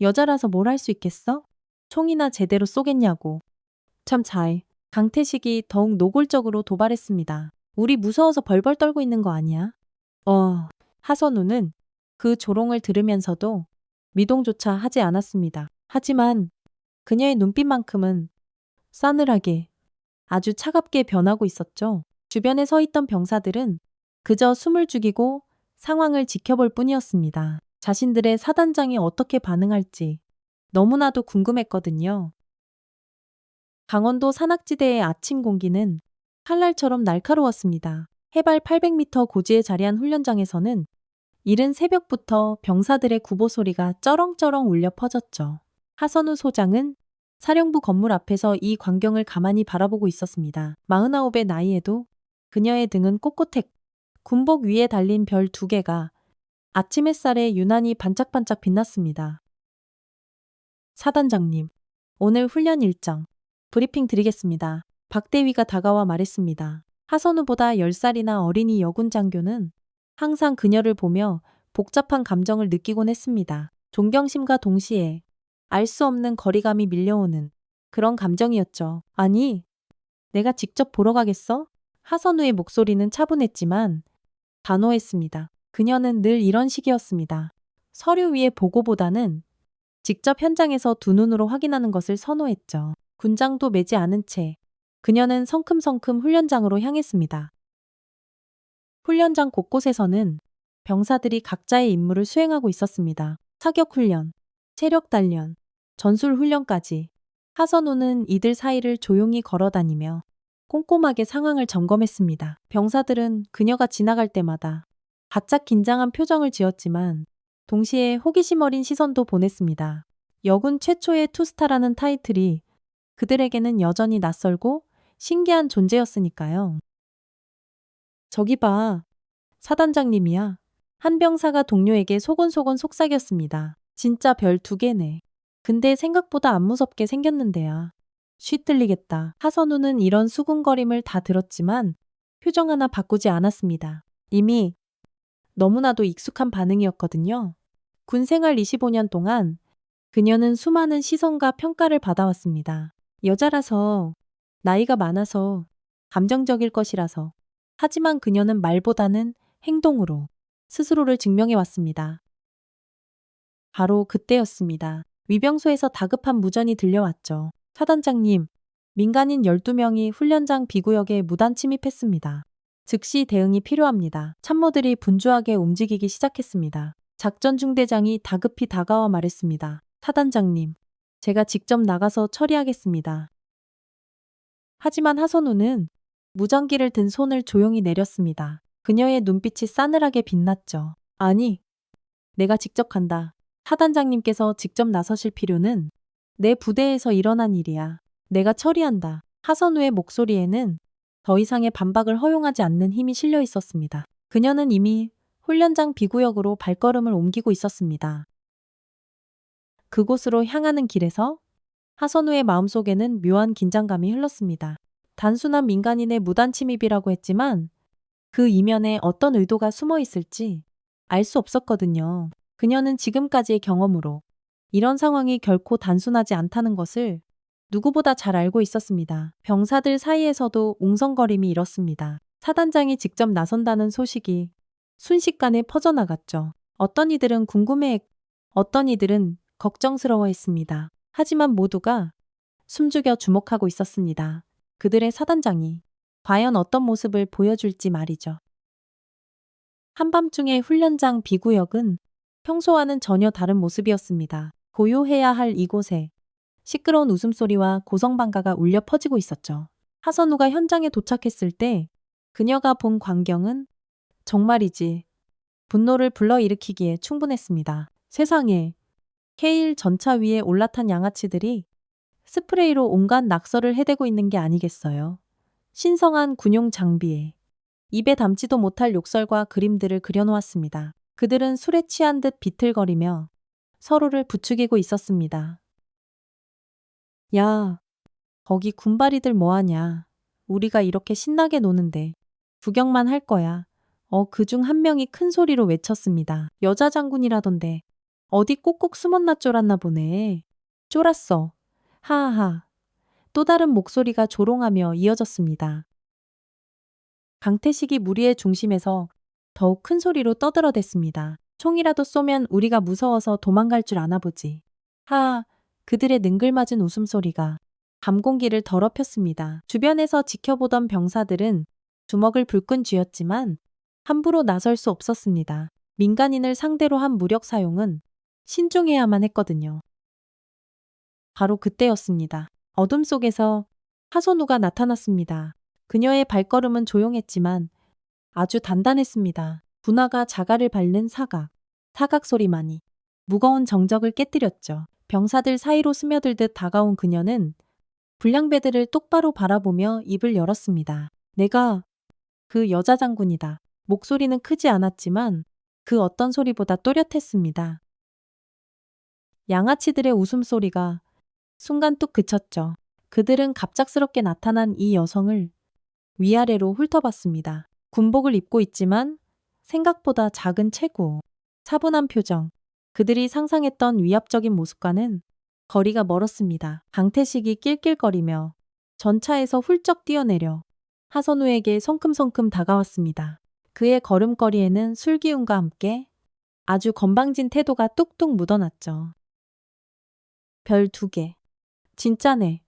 여자라서 뭘 할 수 있겠어? 총이나 제대로 쏘겠냐고. 참 자해. 강태식이 더욱 노골적으로 도발했습니다. 우리 무서워서 벌벌 떨고 있는 거 아니야? 하선우는 그 조롱을 들으면서도 미동조차 하지 않았습니다. 하지만 그녀의 눈빛만큼은 싸늘하게 아주 차갑게 변하고 있었죠. 주변에 서 있던 병사들은 그저 숨을 죽이고 상황을 지켜볼 뿐이었습니다. 자신들의 사단장이 어떻게 반응할지 너무나도 궁금했거든요. 강원도 산악지대의 아침 공기는 칼날처럼 날카로웠습니다. 해발 800m 고지에 자리한 훈련장에서는 이른 새벽부터 병사들의 구보 소리가 쩌렁쩌렁 울려 퍼졌죠. 하선우 소장은 사령부 건물 앞에서 이 광경을 가만히 바라보고 있었습니다. 49의 나이에도 그녀의 등은 꼿꼿했고 군복 위에 달린 별 2개가 아침 햇살에 유난히 반짝반짝 빛났습니다. 사단장님, 오늘 훈련 일정 브리핑 드리겠습니다. 박대위가 다가와 말했습니다. 하선우보다 10살이나 어린이 여군 장교는 항상 그녀를 보며 복잡한 감정을 느끼곤 했습니다. 존경심과 동시에 알 수 없는 거리감이 밀려오는 그런 감정이었죠. 아니, 내가 직접 보러 가겠어? 하선우의 목소리는 차분했지만 단호했습니다. 그녀는 늘 이런 식이었습니다. 서류 위의 보고보다는 직접 현장에서 두 눈으로 확인하는 것을 선호했죠. 군장도 매지 않은 채 그녀는 성큼성큼 훈련장으로 향했습니다. 훈련장 곳곳에서는 병사들이 각자의 임무를 수행하고 있었습니다. 사격 훈련, 체력 단련, 전술 훈련까지. 하선우는 이들 사이를 조용히 걸어다니며 꼼꼼하게 상황을 점검했습니다. 병사들은 그녀가 지나갈 때마다 바짝 긴장한 표정을 지었지만 동시에 호기심 어린 시선도 보냈습니다. 여군 최초의 투스타라는 타이틀이 그들에게는 여전히 낯설고 신기한 존재였으니까요. 저기 봐. 사단장님이야. 한 병사가 동료에게 소곤소곤 속삭였습니다. 진짜 별 2개네. 근데 생각보다 안 무섭게 생겼는데야. 쉬 뜰리겠다. 하선우는 이런 수군거림을 다 들었지만 표정 하나 바꾸지 않았습니다. 이미 너무나도 익숙한 반응이었거든요. 군 생활 25년 동안 그녀는 수많은 시선과 평가를 받아왔습니다. 여자라서, 나이가 많아서, 감정적일 것이라서. 하지만 그녀는 말보다는 행동으로 스스로를 증명해왔습니다. 바로 그때였습니다. 위병소에서 다급한 무전이 들려왔죠. 사단장님, 민간인 12명이 훈련장 비구역에 무단 침입했습니다. 즉시 대응이 필요합니다. 참모들이 분주하게 움직이기 시작했습니다. 작전 중대장이 다급히 다가와 말했습니다. 사단장님, 제가 직접 나가서 처리하겠습니다. 하지만 하선우는 무전기를 든 손을 조용히 내렸습니다. 그녀의 눈빛이 싸늘하게 빛났죠. 아니, 내가 직접 간다. 사단장님께서 직접 나서실 필요는 내 부대에서 일어난 일이야. 내가 처리한다. 하선우의 목소리에는 더 이상의 반박을 허용하지 않는 힘이 실려 있었습니다. 그녀는 이미 훈련장 비구역으로 발걸음을 옮기고 있었습니다. 그곳으로 향하는 길에서 하선우의 마음속에는 묘한 긴장감이 흘렀습니다. 단순한 민간인의 무단 침입이라고 했지만 그 이면에 어떤 의도가 숨어 있을지 알 수 없었거든요. 그녀는 지금까지의 경험으로 이런 상황이 결코 단순하지 않다는 것을 누구보다 잘 알고 있었습니다. 병사들 사이에서도 웅성거림이 일었습니다. 사단장이 직접 나선다는 소식이 순식간에 퍼져나갔죠. 어떤 이들은 궁금해했고 어떤 이들은 걱정스러워했습니다. 하지만 모두가 숨죽여 주목하고 있었습니다. 그들의 사단장이 과연 어떤 모습을 보여줄지 말이죠. 한밤중의 훈련장 비구역은 평소와는 전혀 다른 모습이었습니다. 고요해야 할 이곳에 시끄러운 웃음소리와 고성방가가 울려 퍼지고 있었죠. 하선우가 현장에 도착했을 때 그녀가 본 광경은 정말이지 분노를 불러일으키기에 충분했습니다. 세상에, K1 전차 위에 올라탄 양아치들이 스프레이로 온갖 낙서를 해대고 있는 게 아니겠어요. 신성한 군용 장비에 입에 담지도 못할 욕설과 그림들을 그려놓았습니다. 그들은 술에 취한 듯 비틀거리며 서로를 부추기고 있었습니다. 야, 거기 군바리들 뭐하냐. 우리가 이렇게 신나게 노는데 구경만 할 거야. 그중 한 명이 큰 소리로 외쳤습니다. 여자 장군이라던데. 어디 꼭꼭 숨었나 쫄았나 보네. 쫄았어. 하하하. 또 다른 목소리가 조롱하며 이어졌습니다. 강태식이 무리의 중심에서 더욱 큰 소리로 떠들어댔습니다. 총이라도 쏘면 우리가 무서워서 도망갈 줄 아나 보지. 하하. 그들의 능글맞은 웃음소리가 밤 공기를 더럽혔습니다. 주변에서 지켜보던 병사들은 주먹을 불끈 쥐었지만 함부로 나설 수 없었습니다. 민간인을 상대로 한 무력 사용은 신중해야만 했거든요. 바로 그때였습니다. 어둠 속에서 하선우가 나타났습니다. 그녀의 발걸음은 조용했지만 아주 단단했습니다. 분화가 자갈을 밟는 사각, 사각 소리만이 무거운 정적을 깨뜨렸죠. 병사들 사이로 스며들듯 다가온 그녀는 불량배들을 똑바로 바라보며 입을 열었습니다. 내가 그 여자 장군이다. 목소리는 크지 않았지만 그 어떤 소리보다 또렷했습니다. 양아치들의 웃음소리가 순간 뚝 그쳤죠. 그들은 갑작스럽게 나타난 이 여성을 위아래로 훑어봤습니다. 군복을 입고 있지만 생각보다 작은 체구, 차분한 표정, 그들이 상상했던 위압적인 모습과는 거리가 멀었습니다. 강태식이 낄낄거리며 전차에서 훌쩍 뛰어내려 하선우에게 성큼성큼 다가왔습니다. 그의 걸음걸이에는 술기운과 함께 아주 건방진 태도가 뚝뚝 묻어났죠. 별 2개. 진짜네.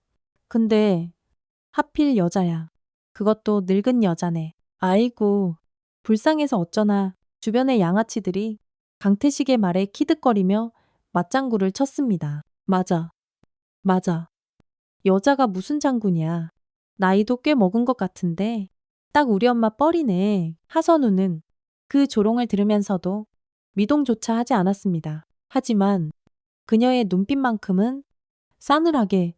근데 하필 여자야. 그것도 늙은 여자네. 아이고, 불쌍해서 어쩌나. 주변의 양아치들이 강태식의 말에 키득거리며 맞장구를 쳤습니다. 맞아. 맞아. 여자가 무슨 장군이야. 나이도 꽤 먹은 것 같은데 딱 우리 엄마 뻘이네. 하선우는 그 조롱을 들으면서도 미동조차 하지 않았습니다. 하지만 그녀의 눈빛만큼은 싸늘하게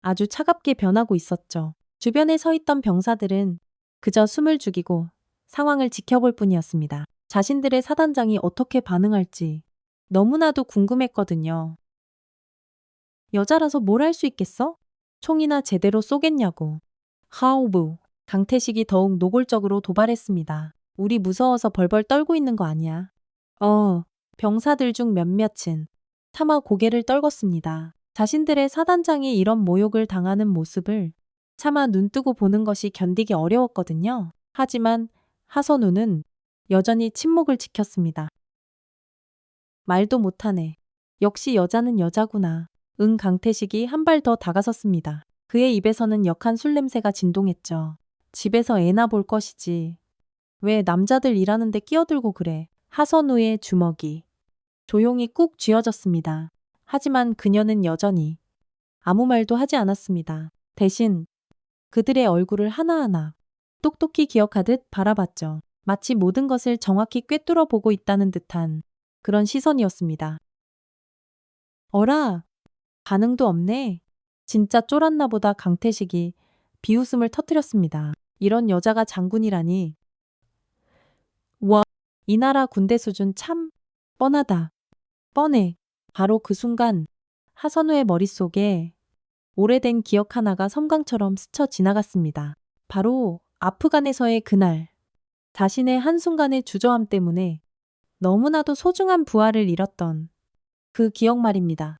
아주 차갑게 변하고 있었죠. 주변에 서 있던 병사들은 그저 숨을 죽이고 상황을 지켜볼 뿐이었습니다. 자신들의 사단장이 어떻게 반응할지 너무나도 궁금했거든요. 여자라서 뭘 할 수 있겠어? 총이나 제대로 쏘겠냐고. 하오부. 강태식이 더욱 노골적으로 도발했습니다. 우리 무서워서 벌벌 떨고 있는 거 아니야. 병사들 중 몇몇은 차마 고개를 떨궜습니다. 자신들의 사단장이 이런 모욕을 당하는 모습을 차마 눈뜨고 보는 것이 견디기 어려웠거든요. 하지만 하선우는 여전히 침묵을 지켰습니다. 말도 못하네. 역시 여자는 여자구나. 응. 강태식이 한 발 더 다가섰습니다. 그의 입에서는 역한 술 냄새가 진동했죠. 집에서 애나 볼 것이지. 왜 남자들 일하는데 끼어들고 그래. 하선우의 주먹이 조용히 꾹 쥐어졌습니다. 하지만 그녀는 여전히 아무 말도 하지 않았습니다. 대신 그들의 얼굴을 하나하나 똑똑히 기억하듯 바라봤죠. 마치 모든 것을 정확히 꿰뚫어 보고 있다는 듯한 그런 시선이었습니다. 어라, 반응도 없네. 진짜 쫄았나 보다. 강태식이 비웃음을 터뜨렸습니다. 이런 여자가 장군이라니. 와, 이 나라 군대 수준 참 뻔하다. 뻔해. 바로 그 순간 하선우의 머릿속에 오래된 기억 하나가 섬광처럼 스쳐 지나갔습니다. 바로 아프간에서의 그날, 자신의 한순간의 주저함 때문에 너무나도 소중한 부하를 잃었던 그 기억 말입니다.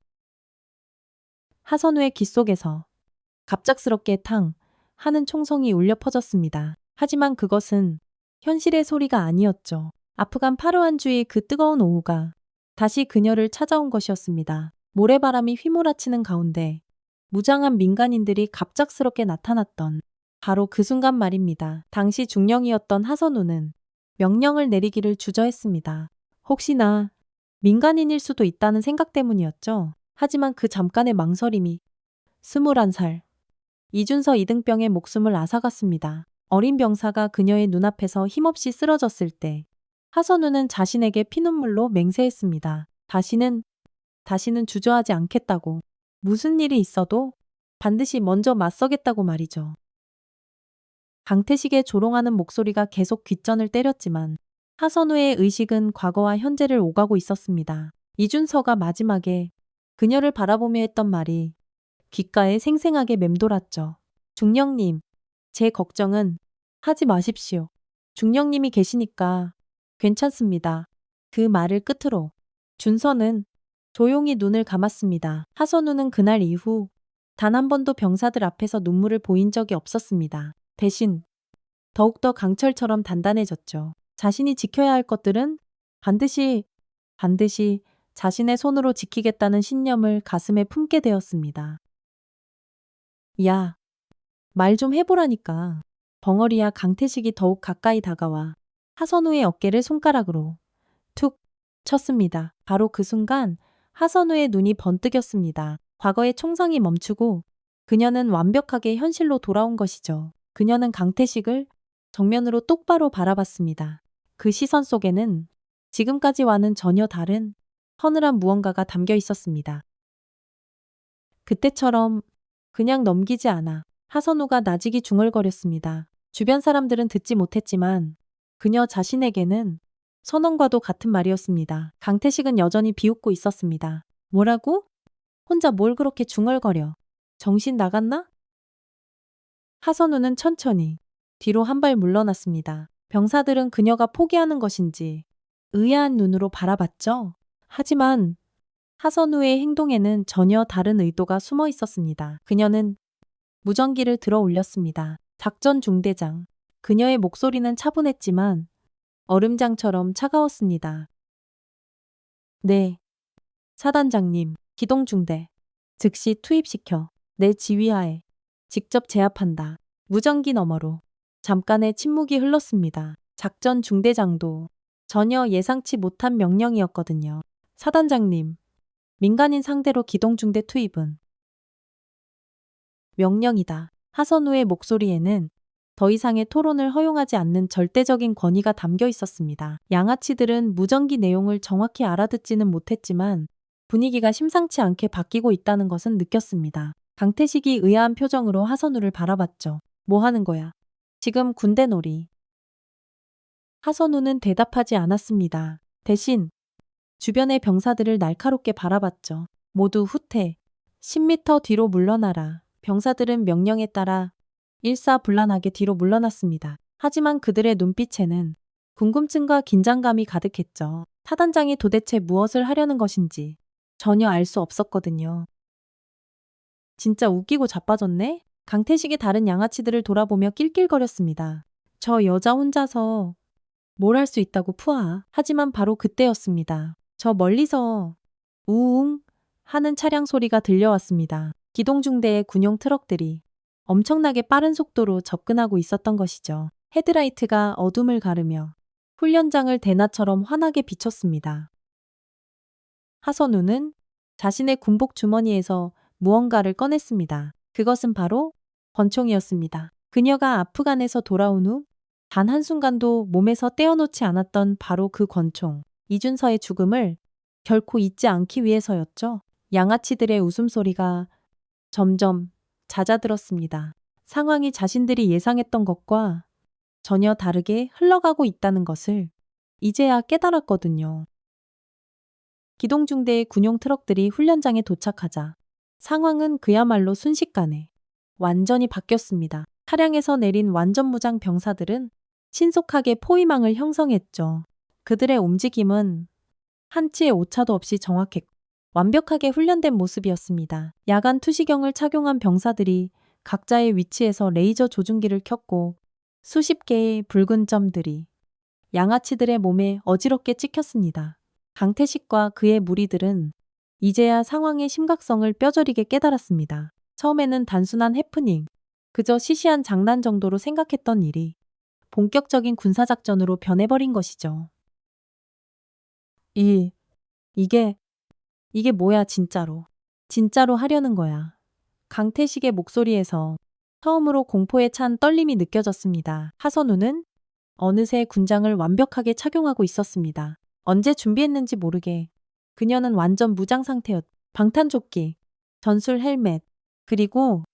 하선우의 귀 속에서 갑작스럽게 탕 하는 총성이 울려 퍼졌습니다. 하지만 그것은 현실의 소리가 아니었죠. 아프간 파르완주의 그 뜨거운 오후가 다시 그녀를 찾아온 것이었습니다. 모래바람이 휘몰아치는 가운데 무장한 민간인들이 갑작스럽게 나타났던 바로 그 순간 말입니다. 당시 중령이었던 하선우는 명령을 내리기를 주저했습니다. 혹시나 민간인일 수도 있다는 생각 때문이었죠. 하지만 그 잠깐의 망설임이 21살 이준서 이등병의 목숨을 앗아갔습니다. 어린 병사가 그녀의 눈앞에서 힘없이 쓰러졌을 때 하선우는 자신에게 피눈물로 맹세했습니다. 다시는 주저하지 않겠다고. 무슨 일이 있어도 반드시 먼저 맞서겠다고 말이죠. 강태식의 조롱하는 목소리가 계속 귓전을 때렸지만 하선우의 의식은 과거와 현재를 오가고 있었습니다. 이준서가 마지막에 그녀를 바라보며 했던 말이 귓가에 생생하게 맴돌았죠. 중령님, 제 걱정은 하지 마십시오. 중령님이 계시니까 괜찮습니다. 그 말을 끝으로 준서는 조용히 눈을 감았습니다. 하선우는 그날 이후 단 한 번도 병사들 앞에서 눈물을 보인 적이 없었습니다. 대신 더욱더 강철처럼 단단해졌죠. 자신이 지켜야 할 것들은 반드시 자신의 손으로 지키겠다는 신념을 가슴에 품게 되었습니다. 야, 말 좀 해보라니까. 벙어리야. 강태식이 더욱 가까이 다가와 하선우의 어깨를 손가락으로 툭 쳤습니다. 바로 그 순간 하선우의 눈이 번뜩였습니다. 과거의 총성이 멈추고 그녀는 완벽하게 현실로 돌아온 것이죠. 그녀는 강태식을 정면으로 똑바로 바라봤습니다. 그 시선 속에는 지금까지와는 전혀 다른 서늘한 무언가가 담겨 있었습니다. 그때처럼 그냥 넘기지 않아. 하선우가 나직이 중얼거렸습니다. 주변 사람들은 듣지 못했지만 그녀 자신에게는 선언과도 같은 말이었습니다. 강태식은 여전히 비웃고 있었습니다. 뭐라고? 혼자 뭘 그렇게 중얼거려? 정신 나갔나? 하선우는 천천히 뒤로 한 발 물러났습니다. 병사들은 그녀가 포기하는 것인지 의아한 눈으로 바라봤죠. 하지만 하선우의 행동에는 전혀 다른 의도가 숨어 있었습니다. 그녀는 무전기를 들어 올렸습니다. 작전 중대장. 그녀의 목소리는 차분했지만 얼음장처럼 차가웠습니다. 네, 사단장님, 기동중대. 즉시 투입시켜 내 지휘하에 직접 제압한다. 무전기 너머로 잠깐의 침묵이 흘렀습니다. 작전 중대장도 전혀 예상치 못한 명령이었거든요. 사단장님, 민간인 상대로 기동중대 투입은 명령이다. 하선우의 목소리에는 더 이상의 토론을 허용하지 않는 절대적인 권위가 담겨 있었습니다. 양아치들은 무전기 내용을 정확히 알아듣지는 못했지만 분위기가 심상치 않게 바뀌고 있다는 것은 느꼈습니다. 강태식이 의아한 표정으로 하선우를 바라봤죠. 뭐 하는 거야? 지금 군대 놀이. 하선우는 대답하지 않았습니다. 대신 주변의 병사들을 날카롭게 바라봤죠. 모두 후퇴. 10m 뒤로 물러나라. 병사들은 명령에 따라 일사불란하게 뒤로 물러났습니다. 하지만 그들의 눈빛에는 궁금증과 긴장감이 가득했죠. 사단장이 도대체 무엇을 하려는 것인지 전혀 알 수 없었거든요. 진짜 웃기고 자빠졌네? 강태식이 다른 양아치들을 돌아보며 낄낄거렸습니다. 저 여자 혼자서 뭘 할 수 있다고 푸아. 하지만 바로 그때였습니다. 저 멀리서 우웅 하는 차량 소리가 들려왔습니다. 기동중대의 군용 트럭들이 엄청나게 빠른 속도로 접근하고 있었던 것이죠. 헤드라이트가 어둠을 가르며 훈련장을 대낮처럼 환하게 비췄습니다. 하선우는 자신의 군복 주머니에서 무언가를 꺼냈습니다. 그것은 바로 권총이었습니다. 그녀가 아프간에서 돌아온 후 단 한순간도 몸에서 떼어놓지 않았던 바로 그 권총. 이준서의 죽음을 결코 잊지 않기 위해서였죠. 양아치들의 웃음소리가 점점 잦아들었습니다. 상황이 자신들이 예상했던 것과 전혀 다르게 흘러가고 있다는 것을 이제야 깨달았거든요. 기동중대의 군용 트럭들이 훈련장에 도착하자 상황은 그야말로 순식간에 완전히 바뀌었습니다. 차량에서 내린 완전 무장 병사들은 신속하게 포위망을 형성했죠. 그들의 움직임은 한치의 오차도 없이 정확했고 완벽하게 훈련된 모습이었습니다. 야간 투시경을 착용한 병사들이 각자의 위치에서 레이저 조준기를 켰고 수십 개의 붉은 점들이 양아치들의 몸에 어지럽게 찍혔습니다. 강태식과 그의 무리들은 이제야 상황의 심각성을 뼈저리게 깨달았습니다. 처음에는 단순한 해프닝, 그저 시시한 장난 정도로 생각했던 일이 본격적인 군사작전으로 변해버린 것이죠. 이게 뭐야 진짜로. 진짜로 하려는 거야. 강태식의 목소리에서 처음으로 공포에 찬 떨림이 느껴졌습니다. 하선우는 어느새 군장을 완벽하게 착용하고 있었습니다. 언제 준비했는지 모르게 그녀는 완전 무장 상태였. 방탄조끼, 전술 헬멧, 그리고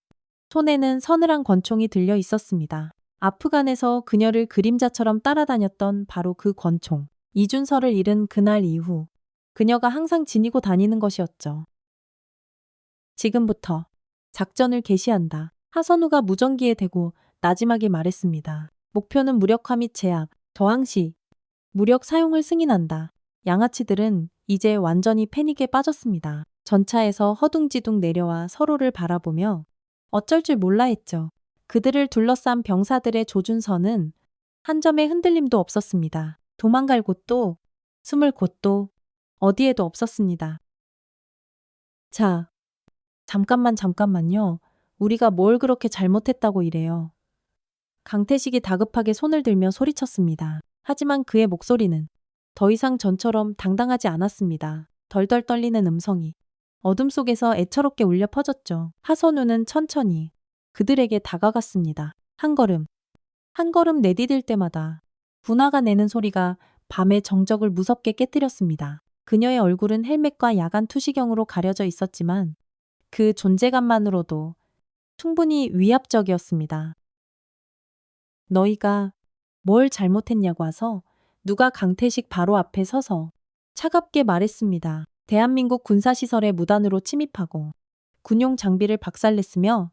손에는 서늘한 권총이 들려 있었습니다. 아프간에서 그녀를 그림자처럼 따라다녔던 바로 그 권총. 이준서를 잃은 그날 이후 그녀가 항상 지니고 다니는 것이었죠. 지금부터 작전을 개시한다. 하선우가 무전기에 대고 나지막이 말했습니다. 목표는 무력화 및 제압, 저항 시 무력 사용을 승인한다. 양아치들은 이제 완전히 패닉에 빠졌습니다. 전차에서 허둥지둥 내려와 서로를 바라보며 어쩔 줄 몰라 했죠. 그들을 둘러싼 병사들의 조준선은 한 점의 흔들림도 없었습니다. 도망갈 곳도 숨을 곳도 어디에도 없었습니다. 자, 잠깐만요. 우리가 뭘 그렇게 잘못했다고 이래요. 강태식이 다급하게 손을 들며 소리쳤습니다. 하지만 그의 목소리는 더 이상 전처럼 당당하지 않았습니다. 덜덜 떨리는 음성이 어둠 속에서 애처롭게 울려 퍼졌죠. 하선우는 천천히 그들에게 다가갔습니다. 한 걸음, 한 걸음 내디딜 때마다 분화가 내는 소리가 밤의 정적을 무섭게 깨뜨렸습니다. 그녀의 얼굴은 헬멧과 야간 투시경으로 가려져 있었지만 그 존재감만으로도 충분히 위압적이었습니다. 너희가 뭘 잘못했냐고 하서 누가 강태식 바로 앞에 서서 차갑게 말했습니다. 대한민국 군사시설에 무단으로 침입하고 군용 장비를 박살냈으며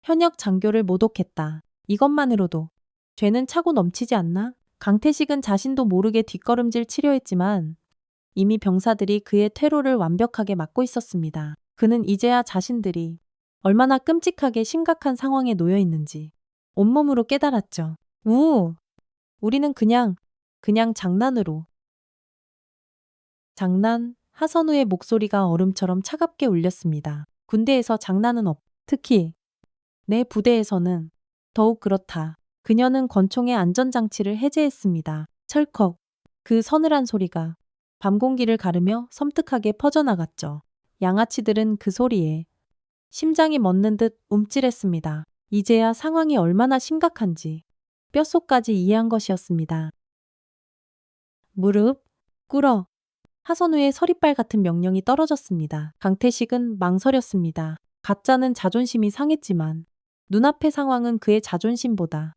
현역 장교를 모독했다. 이것만으로도 죄는 차고 넘치지 않나? 강태식은 자신도 모르게 뒷걸음질 치려 했지만 이미 병사들이 그의 퇴로를 완벽하게 막고 있었습니다. 그는 이제야 자신들이 얼마나 끔찍하게 심각한 상황에 놓여 있는지 온몸으로 깨달았죠. 우리는 그냥 장난으로. 장난? 하선우의 목소리가 얼음처럼 차갑게 울렸습니다. 군대에서 장난은 특히 내 부대에서는 더욱 그렇다. 그녀는 권총의 안전장치를 해제했습니다. 철컥. 그 서늘한 소리가 밤 공기를 가르며 섬뜩하게 퍼져나갔죠. 양아치들은 그 소리에 심장이 멎는 듯 움찔했습니다. 이제야 상황이 얼마나 심각한지 뼛속까지 이해한 것이었습니다. 무릎 꿇어. 하선우의 서리빨 같은 명령이 떨어졌습니다. 강태식은 망설였습니다. 가짜는 자존심이 상했지만 눈앞의 상황은 그의 자존심보다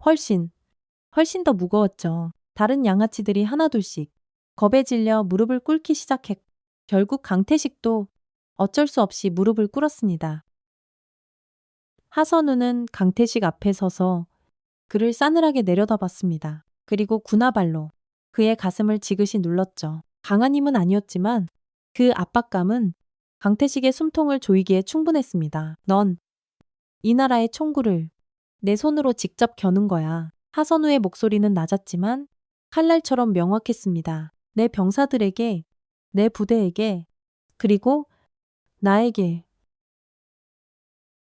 훨씬 더 무거웠죠. 다른 양아치들이 하나둘씩 겁에 질려 무릎을 꿇기 시작했고 결국 강태식도 어쩔 수 없이 무릎을 꿇었습니다. 하선우는 강태식 앞에 서서 그를 싸늘하게 내려다봤습니다. 그리고 군화발로 그의 가슴을 지그시 눌렀죠. 강한 힘은 아니었지만 그 압박감은 강태식의 숨통을 조이기에 충분했습니다. 넌 이 나라의 총구를 내 손으로 직접 겨눈 거야. 하선우의 목소리는 낮았지만 칼날처럼 명확했습니다. 내 병사들에게, 내 부대에게, 그리고 나에게.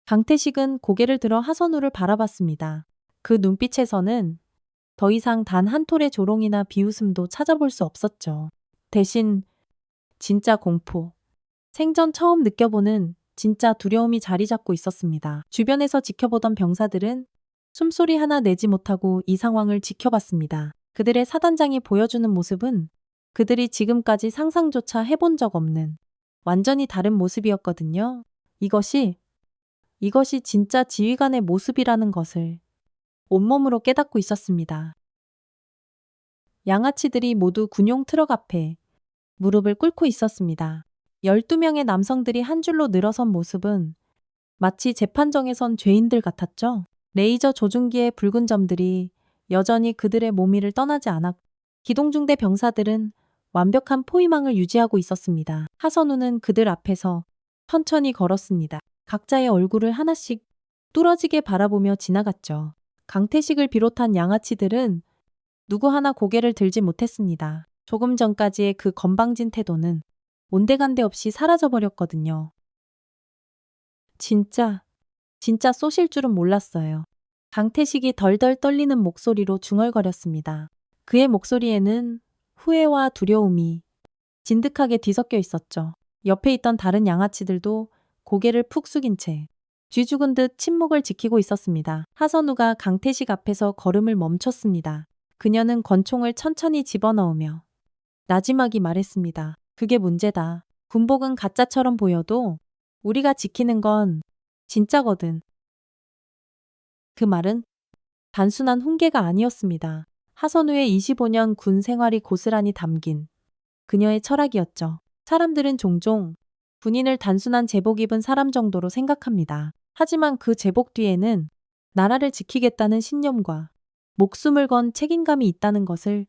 강태식은 고개를 들어 하선우를 바라봤습니다. 그 눈빛에서는 더 이상 단 한 톨의 조롱이나 비웃음도 찾아볼 수 없었죠. 대신 진짜 공포, 생전 처음 느껴보는 진짜 두려움이 자리 잡고 있었습니다. 주변에서 지켜보던 병사들은 숨소리 하나 내지 못하고 이 상황을 지켜봤습니다. 그들의 사단장이 보여주는 모습은 그들이 지금까지 상상조차 해본 적 없는 완전히 다른 모습이었거든요. 이것이 진짜 지휘관의 모습이라는 것을 온몸으로 깨닫고 있었습니다. 양아치들이 모두 군용 트럭 앞에 무릎을 꿇고 있었습니다. 12명의 남성들이 한 줄로 늘어선 모습은 마치 재판정에 선 죄인들 같았죠. 레이저 조준기의 붉은 점들이 여전히 그들의 몸 위를 떠나지 않았고 기동중대 병사들은 완벽한 포위망을 유지하고 있었습니다. 하선우는 그들 앞에서 천천히 걸었습니다. 각자의 얼굴을 하나씩 뚫어지게 바라보며 지나갔죠. 강태식을 비롯한 양아치들은 누구 하나 고개를 들지 못했습니다. 조금 전까지의 그 건방진 태도는 온데간데 없이 사라져버렸거든요. 진짜 쏘실 줄은 몰랐어요. 강태식이 덜덜 떨리는 목소리로 중얼거렸습니다. 그의 목소리에는 후회와 두려움이 진득하게 뒤섞여 있었죠. 옆에 있던 다른 양아치들도 고개를 푹 숙인 채 쥐죽은 듯 침묵을 지키고 있었습니다. 하선우가 강태식 앞에서 걸음을 멈췄습니다. 그녀는 권총을 천천히 집어넣으며 나지막이 말했습니다. 그게 문제다. 군복은 가짜처럼 보여도 우리가 지키는 건 진짜거든. 그 말은 단순한 훈계가 아니었습니다. 하선우의 25년 군 생활이 고스란히 담긴 그녀의 철학이었죠. 사람들은 종종 군인을 단순한 제복 입은 사람 정도로 생각합니다. 하지만 그 제복 뒤에는 나라를 지키겠다는 신념과 목숨을 건 책임감이 있다는 것을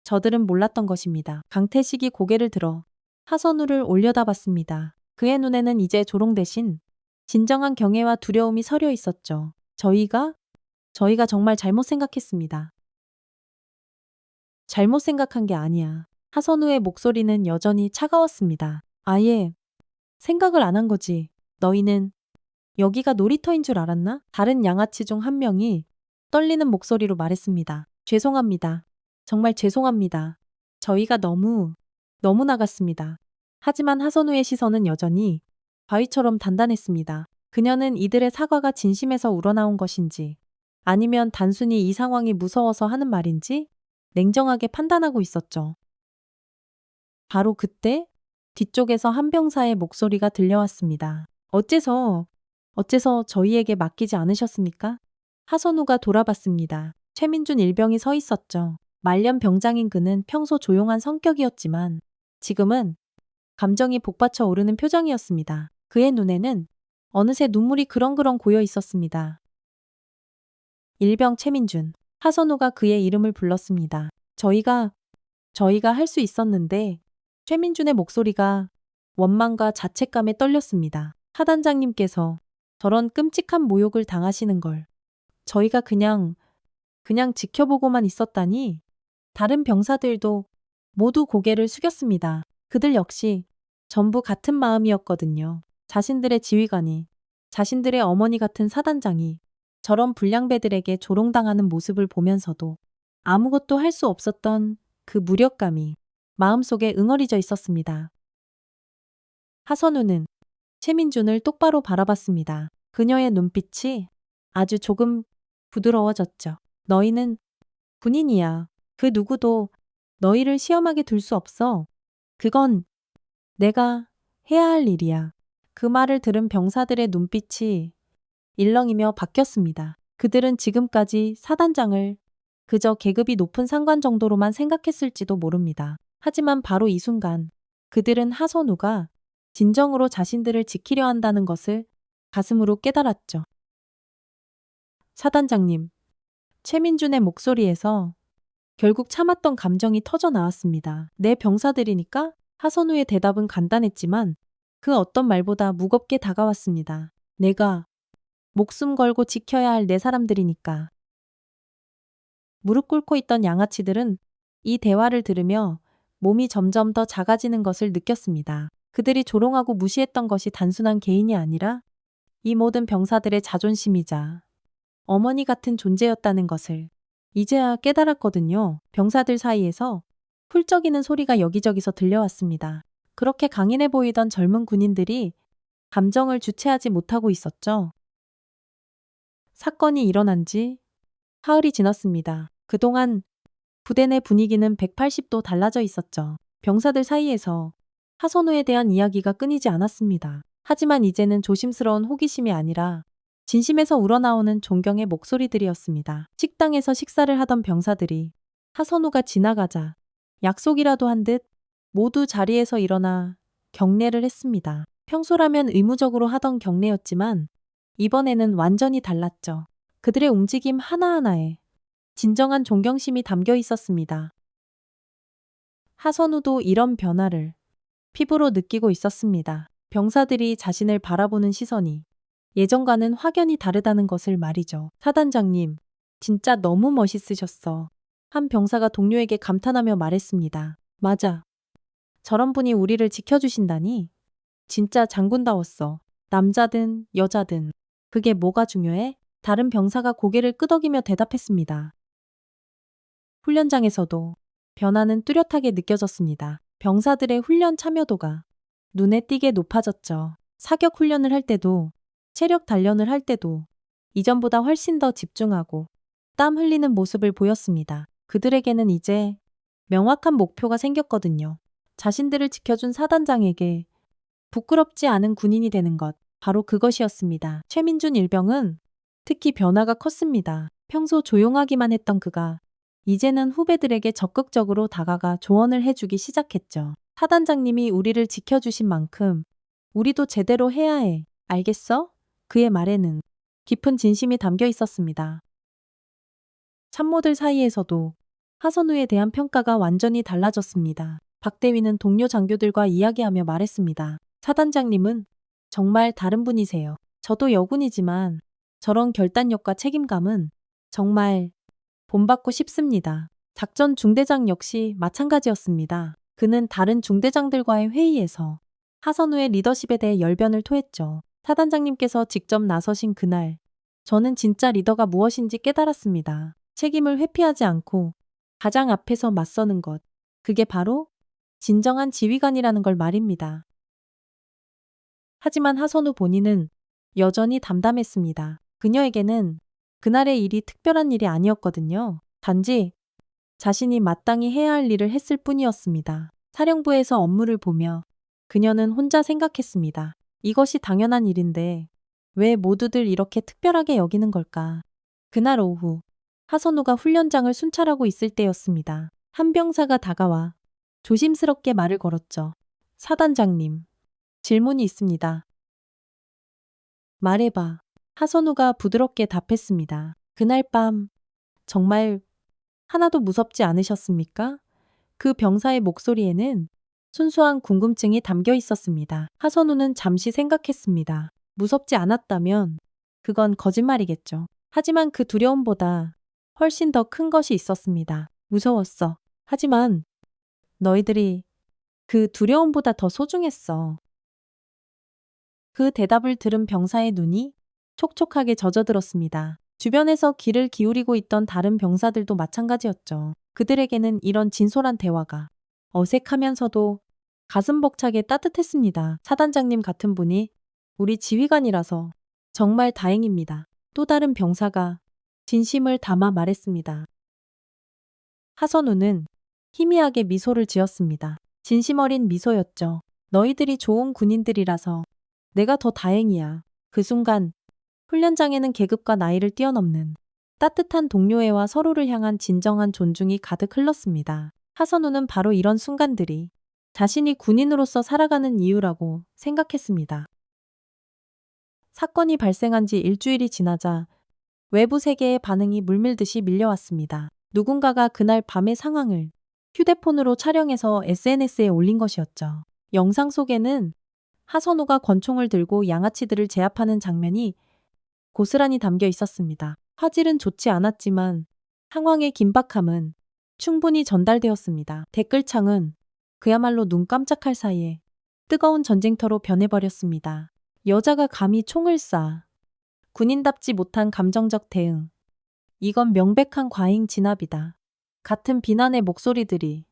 저들은 몰랐던 것입니다. 강태식이 고개를 들어 하선우를 올려다봤습니다. 그의 눈에는 이제 조롱 대신 진정한 경애와 두려움이 서려 있었죠. 저희가 정말 잘못 생각했습니다. 잘못 생각한 게 아니야. 하선우의 목소리는 여전히 차가웠습니다. 아예 생각을 안 한 거지. 너희는 여기가 놀이터인 줄 알았나? 다른 양아치 중 한 명이 떨리는 목소리로 말했습니다. 죄송합니다. 정말 죄송합니다. 저희가 너무 나갔습니다. 하지만 하선우의 시선은 여전히 바위처럼 단단했습니다. 그녀는 이들의 사과가 진심에서 우러나온 것인지 아니면 단순히 이 상황이 무서워서 하는 말인지 냉정하게 판단하고 있었죠. 바로 그때 뒤쪽에서 한 병사의 목소리가 들려왔습니다. 어째서 저희에게 맡기지 않으셨습니까? 하선우가 돌아봤습니다. 최민준 일병이 서 있었죠. 말년 병장인 그는 평소 조용한 성격이었지만 지금은 감정이 복받쳐 오르는 표정이었습니다. 그의 눈에는 어느새 눈물이 그렁그렁 고여 있었습니다. 일병 최민준. 하선우가 그의 이름을 불렀습니다. 저희가 할 수 있었는데 최민준의 목소리가 원망과 자책감에 떨렸습니다. 하단장님께서 저런 끔찍한 모욕을 당하시는 걸 저희가 그냥 지켜보고만 있었다니. 다른 병사들도 모두 고개를 숙였습니다. 그들 역시 전부 같은 마음이었거든요. 자신들의 지휘관이, 자신들의 어머니 같은 사단장이 저런 불량배들에게 조롱당하는 모습을 보면서도 아무것도 할 수 없었던 그 무력감이 마음속에 응어리져 있었습니다. 하선우는 최민준을 똑바로 바라봤습니다. 그녀의 눈빛이 아주 조금 부드러워졌죠. 너희는 군인이야. 그 누구도 너희를 시험하게 둘 수 없어. 그건 내가 해야 할 일이야. 그 말을 들은 병사들의 눈빛이 일렁이며 바뀌었습니다. 그들은 지금까지 사단장을 그저 계급이 높은 상관 정도로만 생각했을지도 모릅니다. 하지만 바로 이 순간 그들은 하선우가 진정으로 자신들을 지키려 한다는 것을 가슴으로 깨달았죠. 사단장님, 최민준의 목소리에서 결국 참았던 감정이 터져 나왔습니다. 내 병사들이니까? 하선우의 대답은 간단했지만 그 어떤 말보다 무겁게 다가왔습니다. 내가 목숨 걸고 지켜야 할 내 사람들이니까. 무릎 꿇고 있던 양아치들은 이 대화를 들으며 몸이 점점 더 작아지는 것을 느꼈습니다. 그들이 조롱하고 무시했던 것이 단순한 개인이 아니라 이 모든 병사들의 자존심이자 어머니 같은 존재였다는 것을 이제야 깨달았거든요. 병사들 사이에서 훌쩍이는 소리가 여기저기서 들려왔습니다. 그렇게 강인해 보이던 젊은 군인들이 감정을 주체하지 못하고 있었죠. 사건이 일어난 지 사흘이 지났습니다. 그동안 부대 내 분위기는 180도 달라져 있었죠. 병사들 사이에서 하선우에 대한 이야기가 끊이지 않았습니다. 하지만 이제는 조심스러운 호기심이 아니라 진심에서 우러나오는 존경의 목소리들이었습니다. 식당에서 식사를 하던 병사들이 하선우가 지나가자 약속이라도 한 듯 모두 자리에서 일어나 경례를 했습니다. 평소라면 의무적으로 하던 경례였지만 이번에는 완전히 달랐죠. 그들의 움직임 하나하나에 진정한 존경심이 담겨 있었습니다. 하선우도 이런 변화를 피부로 느끼고 있었습니다. 병사들이 자신을 바라보는 시선이 예전과는 확연히 다르다는 것을 말이죠. 사단장님, 진짜 너무 멋있으셨어. 한 병사가 동료에게 감탄하며 말했습니다. 맞아. 저런 분이 우리를 지켜주신다니? 진짜 장군다웠어. 남자든 여자든. 그게 뭐가 중요해? 다른 병사가 고개를 끄덕이며 대답했습니다. 훈련장에서도 변화는 뚜렷하게 느껴졌습니다. 병사들의 훈련 참여도가 눈에 띄게 높아졌죠. 사격 훈련을 할 때도, 체력 단련을 할 때도 이전보다 훨씬 더 집중하고 땀 흘리는 모습을 보였습니다. 그들에게는 이제 명확한 목표가 생겼거든요. 자신들을 지켜준 사단장에게 부끄럽지 않은 군인이 되는 것, 바로 그것이었습니다. 최민준 일병은 특히 변화가 컸습니다. 평소 조용하기만 했던 그가 이제는 후배들에게 적극적으로 다가가 조언을 해주기 시작했죠. 사단장님이 우리를 지켜주신 만큼 우리도 제대로 해야 해. 알겠어? 그의 말에는 깊은 진심이 담겨 있었습니다. 참모들 사이에서도 하선우에 대한 평가가 완전히 달라졌습니다. 박대위는 동료 장교들과 이야기하며 말했습니다. 사단장님은 정말 다른 분이세요. 저도 여군이지만 저런 결단력과 책임감은 정말 본받고 싶습니다. 작전 중대장 역시 마찬가지였습니다. 그는 다른 중대장들과의 회의에서 하선우의 리더십에 대해 열변을 토했죠. 사단장님께서 직접 나서신 그날, 저는 진짜 리더가 무엇인지 깨달았습니다. 책임을 회피하지 않고 가장 앞에서 맞서는 것. 그게 바로 진정한 지휘관이라는 걸 말입니다. 하지만 하선우 본인은 여전히 담담했습니다. 그녀에게는 그날의 일이 특별한 일이 아니었거든요. 단지 자신이 마땅히 해야 할 일을 했을 뿐이었습니다. 사령부에서 업무를 보며 그녀는 혼자 생각했습니다. 이것이 당연한 일인데 왜 모두들 이렇게 특별하게 여기는 걸까? 그날 오후 하선우가 훈련장을 순찰하고 있을 때였습니다. 한 병사가 다가와 조심스럽게 말을 걸었죠. 사단장님, 질문이 있습니다. 말해봐. 하선우가 부드럽게 답했습니다. 그날 밤 정말 하나도 무섭지 않으셨습니까? 그 병사의 목소리에는 순수한 궁금증이 담겨 있었습니다. 하선우는 잠시 생각했습니다. 무섭지 않았다면 그건 거짓말이겠죠. 하지만 그 두려움보다 훨씬 더 큰 것이 있었습니다. 무서웠어. 하지만 너희들이 그 두려움보다 더 소중했어. 그 대답을 들은 병사의 눈이 촉촉하게 젖어들었습니다. 주변에서 귀를 기울이고 있던 다른 병사들도 마찬가지였죠. 그들에게는 이런 진솔한 대화가 어색하면서도 가슴 벅차게 따뜻했습니다. 사단장님 같은 분이 우리 지휘관이라서 정말 다행입니다. 또 다른 병사가 진심을 담아 말했습니다. 하선우는 희미하게 미소를 지었습니다. 진심 어린 미소였죠. 너희들이 좋은 군인들이라서 내가 더 다행이야. 그 순간 훈련장에는 계급과 나이를 뛰어넘는 따뜻한 동료애와 서로를 향한 진정한 존중이 가득 흘렀습니다. 하선우는 바로 이런 순간들이 자신이 군인으로서 살아가는 이유라고 생각했습니다. 사건이 발생한 지 일주일이 지나자 외부 세계의 반응이 물밀듯이 밀려왔습니다. 누군가가 그날 밤의 상황을 휴대폰으로 촬영해서 SNS에 올린 것이었죠. 영상 속에는 하선우가 권총을 들고 양아치들을 제압하는 장면이 고스란히 담겨 있었습니다. 화질은 좋지 않았지만 상황의 긴박함은 충분히 전달되었습니다. 댓글창은 그야말로 눈 깜짝할 사이에 뜨거운 전쟁터로 변해버렸습니다. 여자가 감히 총을 쏴. 군인답지 못한 감정적 대응. 이건 명백한 과잉 진압이다. 같은 비난의 목소리들이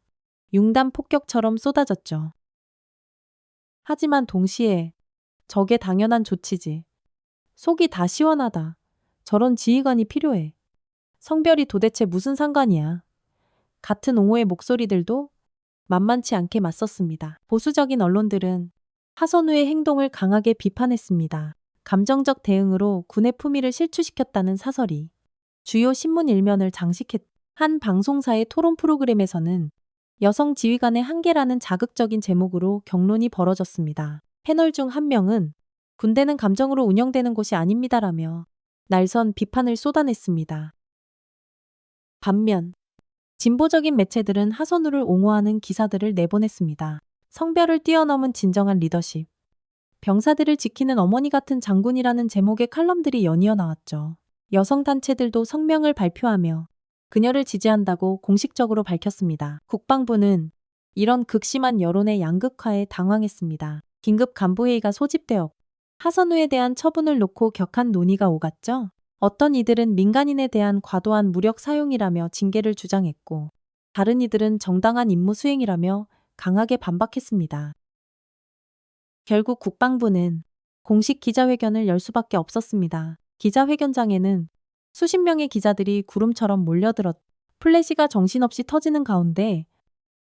융단 폭격처럼 쏟아졌죠. 하지만 동시에 저게 당연한 조치지. 속이 다 시원하다. 저런 지휘관이 필요해. 성별이 도대체 무슨 상관이야. 같은 옹호의 목소리들도 만만치 않게 맞섰습니다. 보수적인 언론들은 하선우의 행동을 강하게 비판했습니다. 감정적 대응으로 군의 품위를 실추시켰다는 사설이 주요 신문 일면을 장식했. 한 방송사의 토론 프로그램에서는 여성 지휘관의 한계라는 자극적인 제목으로 격론이 벌어졌습니다. 패널 중 한 명은 군대는 감정으로 운영되는 곳이 아닙니다라며 날선 비판을 쏟아냈습니다. 반면 진보적인 매체들은 하선우를 옹호하는 기사들을 내보냈습니다. 성별을 뛰어넘은 진정한 리더십. 병사들을 지키는 어머니 같은 장군이라는 제목의 칼럼들이 연이어 나왔죠. 여성 단체들도 성명을 발표하며 그녀를 지지한다고 공식적으로 밝혔습니다. 국방부는 이런 극심한 여론의 양극화에 당황했습니다. 긴급 간부회의가 소집되어 하선우에 대한 처분을 놓고 격한 논의가 오갔죠. 어떤 이들은 민간인에 대한 과도한 무력 사용이라며 징계를 주장했고, 다른 이들은 정당한 임무 수행이라며 강하게 반박했습니다. 결국 국방부는 공식 기자회견을 열 수밖에 없었습니다. 기자회견장에는 수십 명의 기자들이 구름처럼 몰려들었. 플래시가 정신없이 터지는 가운데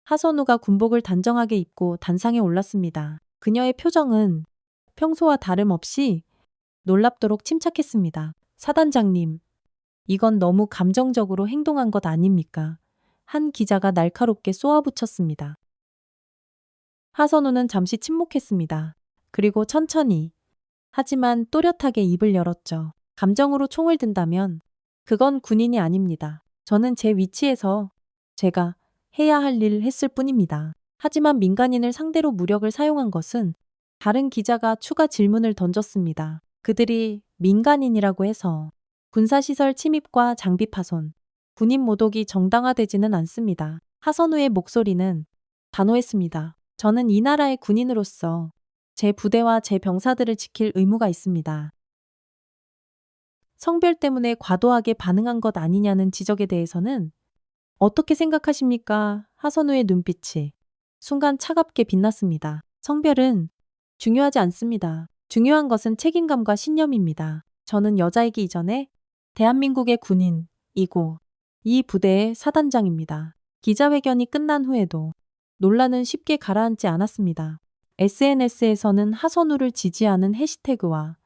하선우가 군복을 단정하게 입고 단상에 올랐습니다. 그녀의 표정은 평소와 다름없이 놀랍도록 침착했습니다. 사단장님, 이건 너무 감정적으로 행동한 것 아닙니까? 한 기자가 날카롭게 쏘아붙였습니다. 하선우는 잠시 침묵했습니다. 그리고 천천히, 하지만 또렷하게 입을 열었죠. 감정으로 총을 든다면 그건 군인이 아닙니다. 저는 제 위치에서 제가 해야 할 일을 했을 뿐입니다. 하지만 민간인을 상대로 무력을 사용한 것은 다른 기자가 추가 질문을 던졌습니다. 그들이 민간인이라고 해서 군사시설 침입과 장비 파손, 군인 모독이 정당화되지는 않습니다. 하선우의 목소리는 단호했습니다. 저는 이 나라의 군인으로서 제 부대와 제 병사들을 지킬 의무가 있습니다. 성별 때문에 과도하게 반응한 것 아니냐는 지적에 대해서는 어떻게 생각하십니까? 하선우의 눈빛이 순간 차갑게 빛났습니다. 성별은 중요하지 않습니다. 중요한 것은 책임감과 신념입니다. 저는 여자이기 이전에 대한민국의 군인이고 이 부대의 사단장입니다. 기자회견이 끝난 후에도 논란은 쉽게 가라앉지 않았습니다. SNS에서는 하선우를 지지하는 해시태그와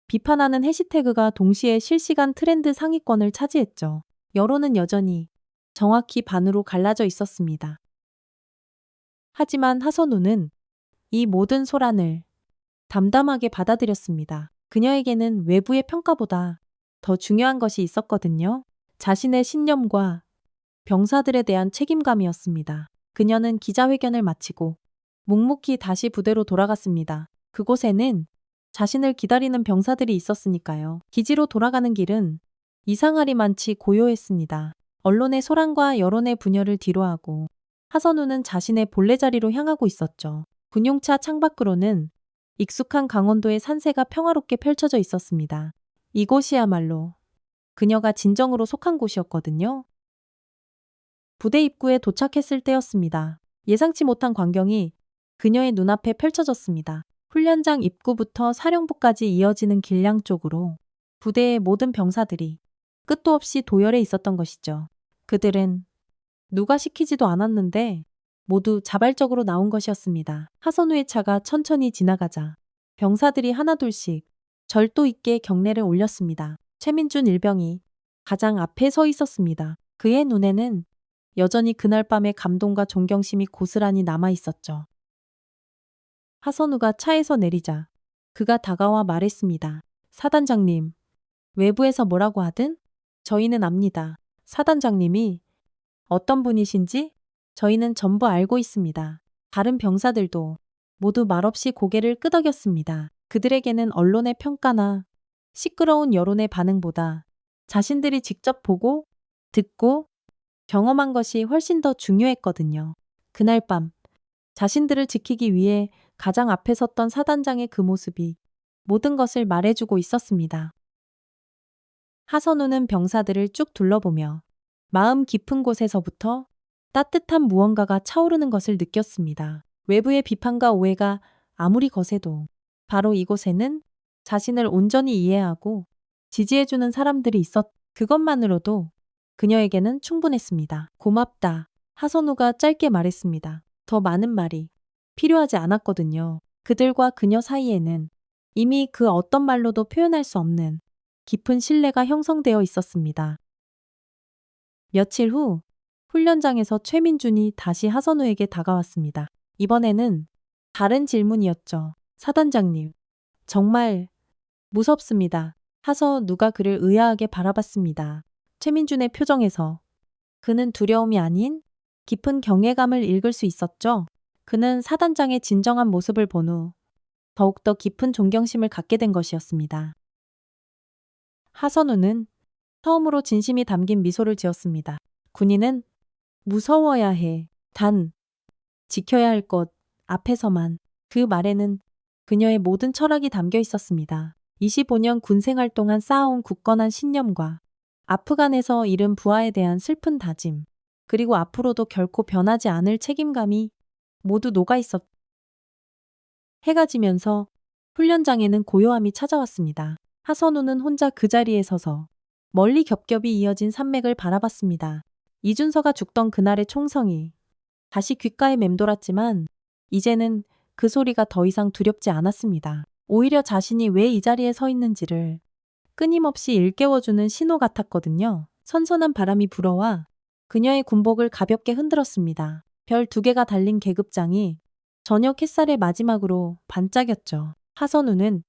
비판하는 해시태그가 동시에 실시간 트렌드 상위권을 차지했죠. 여론은 여전히 정확히 반으로 갈라져 있었습니다. 하지만 하선우는 이 모든 소란을 담담하게 받아들였습니다. 그녀에게는 외부의 평가보다 더 중요한 것이 있었거든요. 자신의 신념과 병사들에 대한 책임감이었습니다. 그녀는 기자회견을 마치고 묵묵히 다시 부대로 돌아갔습니다. 그곳에는 자신을 기다리는 병사들이 있었으니까요. 기지로 돌아가는 길은 이상하리만치 고요했습니다. 언론의 소란과 여론의 분열을 뒤로하고 하선우는 자신의 본래 자리로 향하고 있었죠. 군용차 창밖으로는 익숙한 강원도의 산세가 평화롭게 펼쳐져 있었습니다. 이곳이야말로 그녀가 진정으로 속한 곳이었거든요. 부대 입구에 도착했을 때였습니다. 예상치 못한 광경이 그녀의 눈앞에 펼쳐졌습니다. 훈련장 입구부터 사령부까지 이어지는 길량 쪽으로 부대의 모든 병사들이 끝도 없이 도열해 있었던 것이죠. 그들은 누가 시키지도 않았는데 모두 자발적으로 나온 것이었습니다. 하선우의 차가 천천히 지나가자 병사들이 하나둘씩 절도 있게 경례를 올렸습니다. 최민준 일병이 가장 앞에 서 있었습니다. 그의 눈에는 여전히 그날 밤의 감동과 존경심이 고스란히 남아 있었죠. 하선우가 차에서 내리자 그가 다가와 말했습니다. 사단장님, 외부에서 뭐라고 하든 저희는 압니다. 사단장님이 어떤 분이신지 저희는 전부 알고 있습니다. 다른 병사들도 모두 말없이 고개를 끄덕였습니다. 그들에게는 언론의 평가나 시끄러운 여론의 반응보다 자신들이 직접 보고, 듣고, 경험한 것이 훨씬 더 중요했거든요. 그날 밤 자신들을 지키기 위해 가장 앞에 섰던 사단장의 그 모습이 모든 것을 말해주고 있었습니다. 하선우는 병사들을 쭉 둘러보며 마음 깊은 곳에서부터 따뜻한 무언가가 차오르는 것을 느꼈습니다. 외부의 비판과 오해가 아무리 거세도 바로 이곳에는 자신을 온전히 이해하고 지지해주는 사람들이 그것만으로도 그녀에게는 충분했습니다. 고맙다. 하선우가 짧게 말했습니다. 더 많은 말이 필요하지 않았거든요. 그들과 그녀 사이에는 이미 그 어떤 말로도 표현할 수 없는 깊은 신뢰가 형성되어 있었습니다. 며칠 후 훈련장에서 최민준이 다시 하선우에게 다가왔습니다. 이번에는 다른 질문이었죠. 사단장님, 정말 무섭습니다. 하선우가 그를 의아하게 바라봤습니다. 최민준의 표정에서 그는 두려움이 아닌 깊은 경외감을 읽을 수 있었죠. 그는 사단장의 진정한 모습을 본 후 더욱더 깊은 존경심을 갖게 된 것이었습니다. 하선우는 처음으로 진심이 담긴 미소를 지었습니다. 군인은 무서워야 해. 단, 지켜야 할 것 앞에서만. 그 말에는 그녀의 모든 철학이 담겨 있었습니다. 25년 군 생활 동안 쌓아온 굳건한 신념과 아프간에서 잃은 부하에 대한 슬픈 다짐, 그리고 앞으로도 결코 변하지 않을 책임감이 모두 녹아있었. 해가 지면서 훈련장에는 고요함이 찾아왔습니다. 하선우는 혼자 그 자리에 서서 멀리 겹겹이 이어진 산맥을 바라봤습니다. 이준서가 죽던 그날의 총성이 다시 귓가에 맴돌았지만 이제는 그 소리가 더 이상 두렵지 않았습니다. 오히려 자신이 왜 이 자리에 서 있는지를 끊임없이 일깨워주는 신호 같았거든요. 선선한 바람이 불어와 그녀의 군복을 가볍게 흔들었습니다. 별 2개가 달린 계급장이 저녁 햇살의 마지막으로 반짝였죠. 하선우는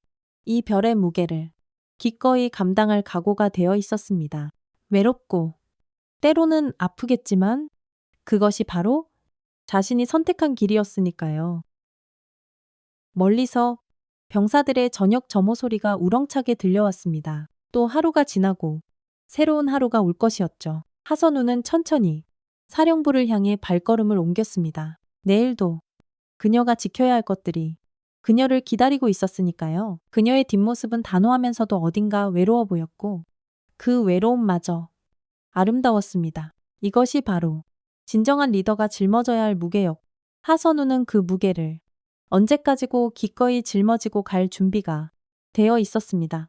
이 별의 무게를 기꺼이 감당할 각오가 되어 있었습니다. 외롭고 때로는 아프겠지만 그것이 바로 자신이 선택한 길이었으니까요. 멀리서 병사들의 저녁 점호 소리가 우렁차게 들려왔습니다. 또 하루가 지나고 새로운 하루가 올 것이었죠. 하선우는 천천히 사령부를 향해 발걸음을 옮겼습니다. 내일도 그녀가 지켜야 할 것들이 그녀를 기다리고 있었으니까요. 그녀의 뒷모습은 단호하면서도 어딘가 외로워 보였고 그 외로움마저 아름다웠습니다. 이것이 바로 진정한 리더가 짊어져야 할 무게였고 하선우는 그 무게를 언제까지고 기꺼이 짊어지고 갈 준비가 되어 있었습니다.